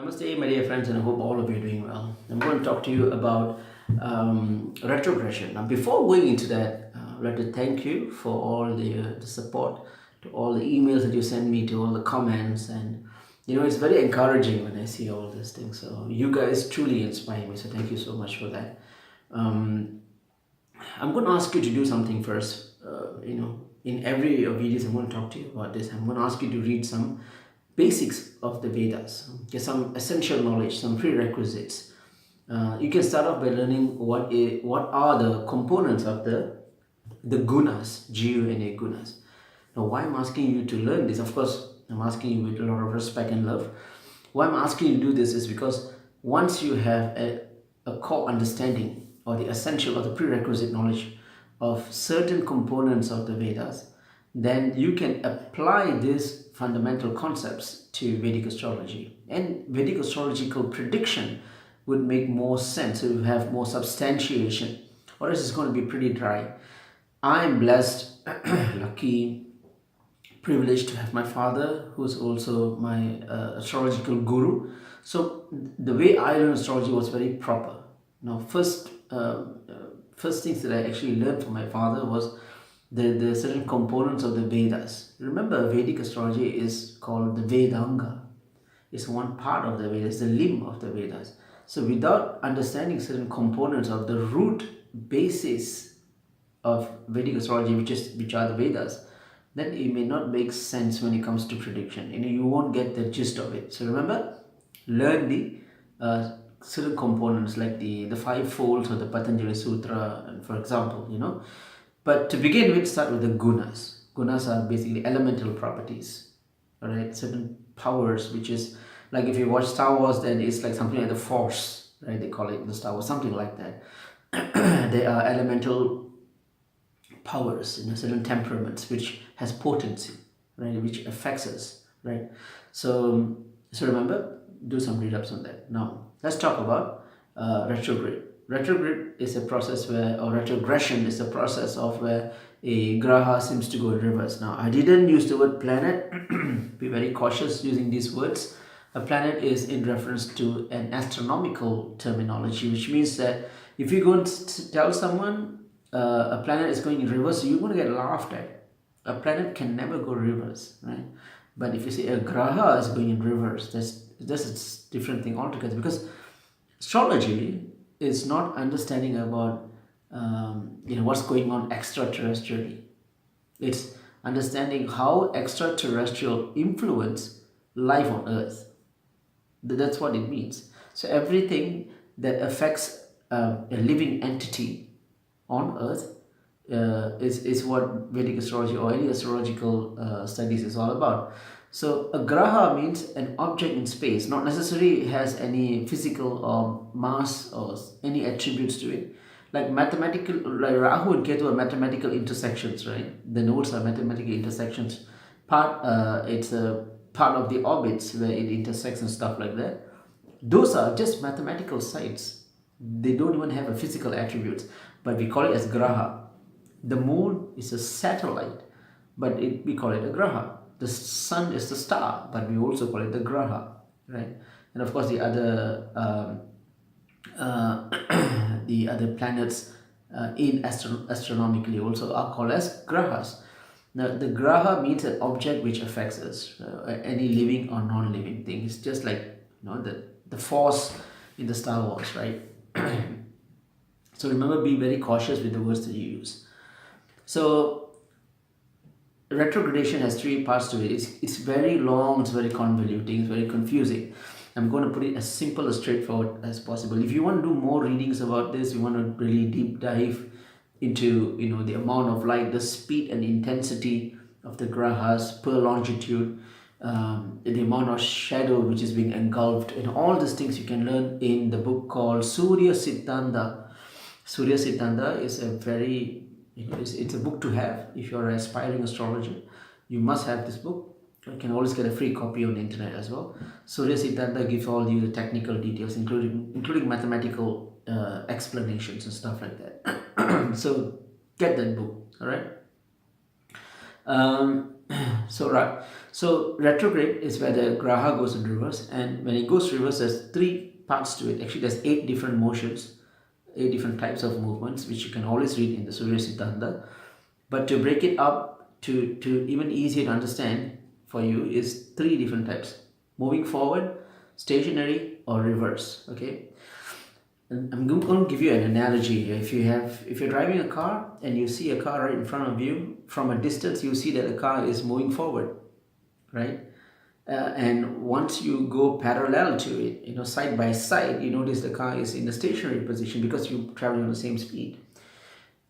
Namaste, my dear friends, and I hope all of you are doing well. I'm going to talk to you about retrogression. Now, before going into that, I'd like to thank you for all the support, to all the emails that you send me, to all the comments, and it's very encouraging when I see all these things. So, you guys truly inspire me. So, thank you so much for that. Um, I'm going to ask you to do something first. In every videos, I'm going to talk to you about this. I'm going to ask you to read some basics of the Vedas, get some essential knowledge, some prerequisites. You can start off by learning what are the components of the gunas, Jiva and A gunas. Now, why I'm asking you to learn this? Of course, I'm asking you with a lot of respect and love. Why I'm asking you to do this is because once you have a core understanding or the essential or the prerequisite knowledge of certain components of the Vedas, then you can apply these fundamental concepts to Vedic astrology. And Vedic astrological prediction would make more sense, so you have more substantiation, or else it's going to be pretty dry. I'm blessed, lucky, privileged to have my father, who's also my astrological guru. So the way I learned astrology was very proper. Now, first things that I actually learned from my father was the certain components of the Vedas. Remember, Vedic astrology is called the Vedanga. It's one part of the Vedas, the limb of the Vedas. So without understanding certain components of the root basis of Vedic astrology, which are the Vedas, then it may not make sense when it comes to prediction. You won't get the gist of it. So remember, learn the certain components like the five folds of the Patanjali Sutra, and for example. But to begin with, start with the gunas. Gunas are basically elemental properties, all right? Certain powers, which is like if you watch Star Wars, then it's like something like the Force, right? They call it the Star Wars, something like that. They are elemental powers, certain temperaments, which has potency, right? Which affects us, right? So remember, do some read ups on that. Now, let's talk about retrograde. Retrograde is a process or retrogression is a process of where a graha seems to go in reverse. Now, I didn't use the word planet. Be very cautious using these words. A planet is in reference to an astronomical terminology, which means that if you go and tell someone a planet is going in reverse, you're going to get laughed at. A planet can never go reverse, right? But if you say a graha is going in reverse, that's a different thing altogether, because astrology is not understanding about what's going on extraterrestrially. It's understanding how extraterrestrial influence life on Earth. That's what it means. So everything that affects a living entity on Earth is what Vedic astrology or any astrological studies is all about. So a graha means an object in space, not necessarily has any physical or mass or any attributes to it. Like mathematical, like Rahu and Ketu are mathematical intersections, right? The nodes are mathematical intersections. It's a part of the orbits where it intersects and stuff like that. Those are just mathematical sites. They don't even have a physical attributes, but we call it as graha. The moon is a satellite, but we call it a graha. The sun is the star, but we also call it the graha, right? And of course, the other the other planets in astronomically also are called as grahas. Now, the graha means an object which affects us, any living or non-living thing. It's just like the force in the Star Wars, right? So remember, be very cautious with the words that you use. So retrogradation has three parts to it. It's very long, it's very convoluting, it's very confusing. I'm going to put it as simple as straightforward as possible. If you want to do more readings about this, you want to really deep dive into the amount of light, the speed and intensity of the grahas per longitude, the amount of shadow which is being engulfed, and all these things you can learn in the book called Surya Siddhanta. Surya Siddhanta is a very it's a book to have if you're an aspiring astrologer. You must have this book. You can always get a free copy on the internet as well. Surya Siddhanta gives all you the technical details, including mathematical explanations and stuff like that. So get that book, all right? So right, so retrograde is where the graha goes in reverse, and when it goes reverse, there's three parts to it. Actually, there's eight different motions, eight different types of movements, which you can always read in the Surya Siddhanta. But to break it up to even easier to understand for you is three different types: moving forward, stationary, or reverse. Okay, and I'm going to give you an analogy here. If you're driving a car and you see a car right in front of you, from a distance you see that the car is moving forward, right? And once you go parallel to it, side by side, you notice the car is in a stationary position because you're traveling on the same speed.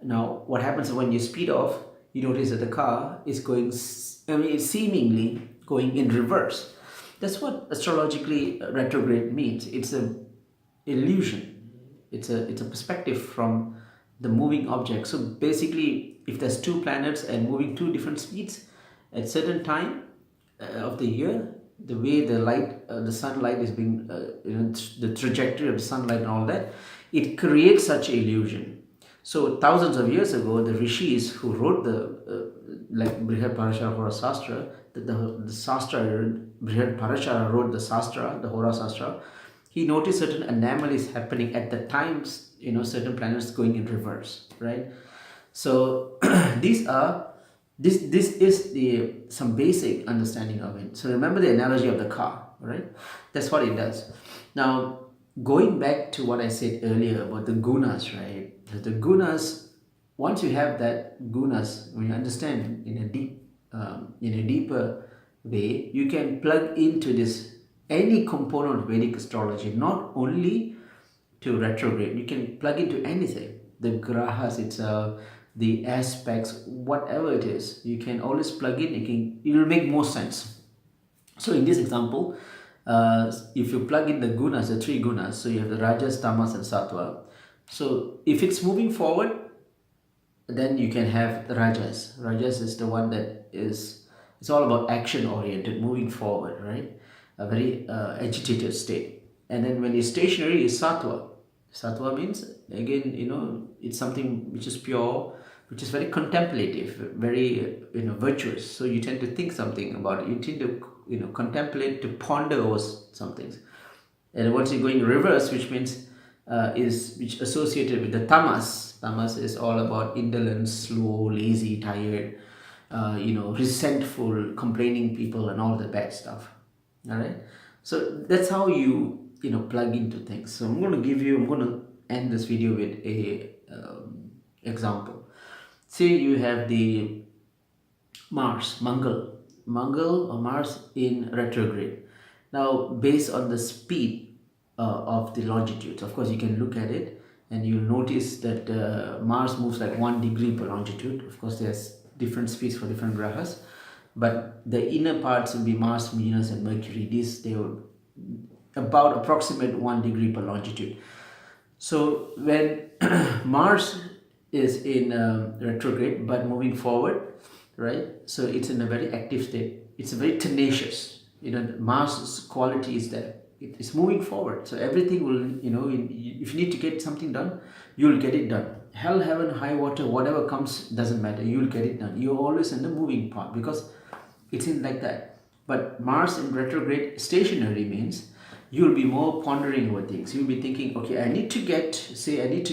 Now, what happens when you speed off? You notice that the car is going, it's seemingly going in reverse. That's what astrologically retrograde means. It's a illusion. It's a perspective from the moving object. So basically, if there's two planets and moving two different speeds at certain time of the year, the way the sunlight is being, the trajectory of the sunlight and all that, it creates such illusion. So thousands of years ago, the rishis who wrote the like Brihad Parashara Hora Sastra, the Sastra, Brihad Parashara wrote the Sastra, the Hora Sastra. He noticed certain anomalies happening at the times, certain planets going in reverse, right? So this is the some basic understanding of it. So remember the analogy of the car, right? That's what it does. Now, going back to what I said earlier about the gunas, right? The gunas, once you have that gunas, when you understand in a deeper way, you can plug into this any component of Vedic astrology, not only to retrograde. You can plug into anything, the grahas itself, the aspects, whatever it is. You can always plug in. It will make more sense. So in this example, if you plug in the gunas, the three gunas, so you have the rajas, tamas, and sattva. So if it's moving forward, then you can have the rajas. Rajas is the one that it's all about action oriented, moving forward, right? A very agitated state. And then when it's stationary, is sattva. Sattva means, again, it's something which is pure, which is very contemplative, very virtuous. So you tend to think something about it. You tend to contemplate, to ponder over some things. And once you go in reverse, which means which associated with the tamas. Tamas is all about indolence, slow, lazy, tired, resentful, complaining people, and all the bad stuff. All right. So that's how you plug into things. So I'm going to end this video with a example. Say you have the Mangal or Mars in retrograde. Now, based on the speed of the longitudes, of course, you can look at it and you'll notice that Mars moves like 1 degree per longitude. Of course, there's different speeds for different grahas, but the inner parts will be Mars, Venus, and Mercury. They will about approximate 1 degree per longitude. So when Mars is in retrograde but moving forward, right? So it's in a very active state. It's very tenacious. Mars's quality is that it's moving forward. So everything will, if you need to get something done, you'll get it done. Hell, heaven, high water, whatever comes, doesn't matter. You'll get it done. You're always in the moving part because it's in like that. But Mars in retrograde stationary means you'll be more pondering over things. You'll be thinking, okay, I need to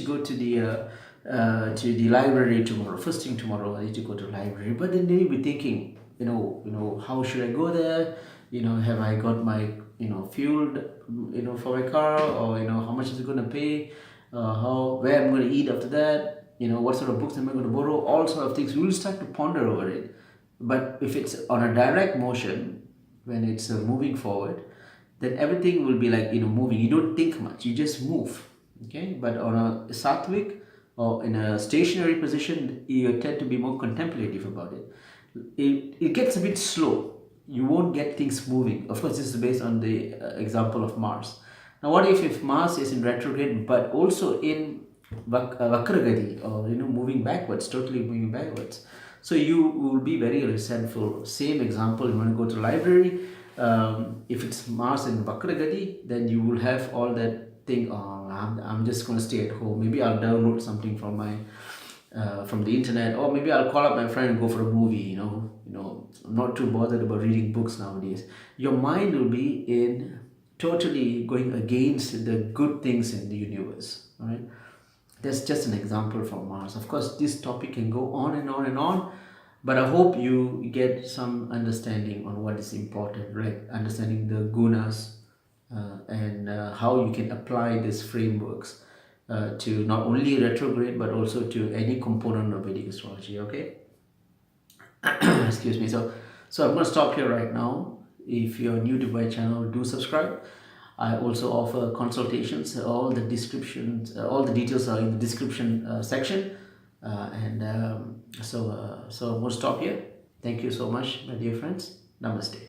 go to the library tomorrow. First thing tomorrow, I need to go to the library. But then you'll be thinking, how should I go there? Have I got my, fuel, for my car, or how much is it going to pay? Where I'm going to eat after that? What sort of books am I going to borrow? All sort of things. We will start to ponder over it. But if it's on a direct motion, when it's moving forward, then everything will be like moving. You don't think much, you just move. Okay, but on a sattvic or in a stationary position, you tend to be more contemplative about it. It gets a bit slow. You won't get things moving. Of course, this is based on the example of Mars. Now, what if Mars is in retrograde but also in Vakragati, or moving backwards, totally moving backwards? So you will be very resentful. Same example, you want to go to the library. If it's Mars in Vakragati, then you will have all that thing. I'm just going to stay at home. Maybe I'll download something from the internet, or maybe I'll call up my friend and go for a movie. not too bothered about reading books nowadays. Your mind will be in totally going against the good things in the universe. All right, that's just an example from Mars. Of course, this topic can go on and on and on, but I hope you get some understanding on what is important, right? Understanding the gunas, and how you can apply these frameworks to not only retrograde but also to any component of Vedic astrology. Okay. Excuse me. So I'm going to stop here right now. If you're new to my channel, do subscribe. I also offer consultations. All the descriptions, all the details are in the description section. So I'm going to stop here. Thank you so much, my dear friends. Namaste.